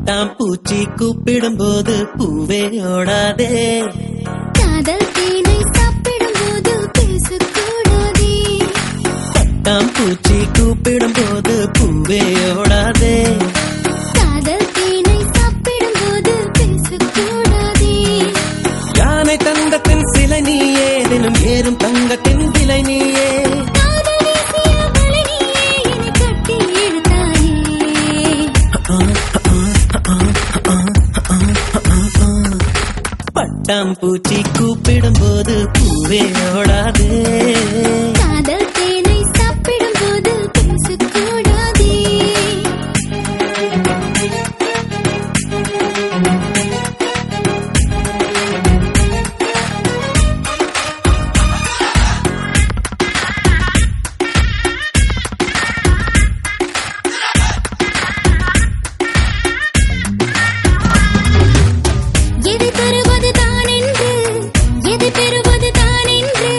பட்டாம்பூச்சி கூப்பிடும் போது பூவே ஓடாதே. காதல் தேனை சாப்பிடும் போது பேசக்கூடாதே. பட்டாம்பூச்சி கூப்பிடும் போது பூவே ஓடாதே. காதல் தேனை சாப்பிடும் போது பேசக்கூடாதே. யானை தங்கத்தின் சிலை நீயே, தினம் ஏறும் தங்கத்தின் விலை நீயே. பட்டாம்பூச்சி கூப்பிடும் போது பூவே ஓடாதே. காதல் தேனை சாப்பிடும் போது பேசக்கூடாதே. எதை பெறுவது தான் என்று, எதை பெறுவது தான் என்று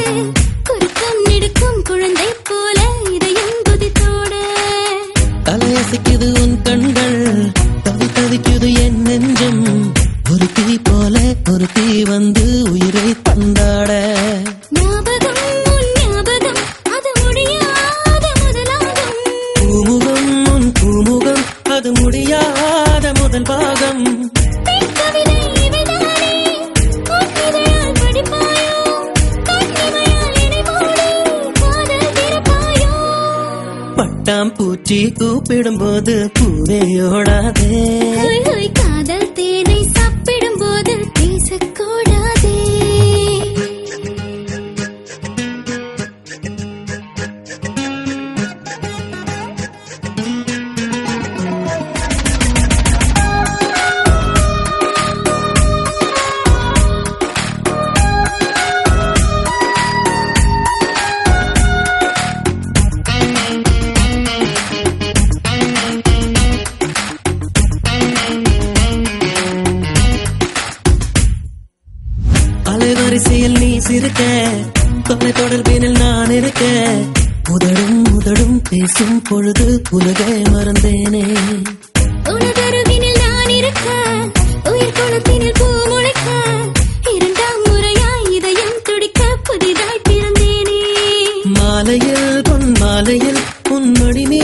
குறுக்கம் நெடுக்கும் குழந்தை போல இதயம் குதித்தோட. தலையசைக்குது உன் கண்கள், தவி தவிக்குது என் நெஞ்சம். ஒரு தீ போல ஒரு தீ வந்து உயிரை தந்தாட. ஞாபகம் உன் ஞாபகம், அது முடியாத முதலாகும். பூமுகம் உன் பூமுகம், அது முடியாத முதல் பாகம். பெண் கவிதை இவைதானே, உன் இதழால் படிப்பாயோ, கண்ணிமையால் என்னை மூடி காதல் திறப்பாயோ. பட்டாம்பூச்சி கூப்பிடும் போது பூவே ஓடாதே. ஹோய் ஹோய் காதல் தேனை சாப்பிடும் போது பேசக்கூடாதே. அலைவரிசையில் நீ சிரிக்க, தொலை தொடர்பினில் நான் இருக்க. உதடும் உதடும் பேசும் பொழுது உலகை மறந்தேனே. உனதருகினில் நான் இருக்க, உயிர் குளத்தினில் பூ முளைக்க. இரண்டாம் முறையாய் இதயம் துடிக்க புதிதாய் பிறந்தேனே. மாலையில் பொன் மாலையில் உன் மடி நீ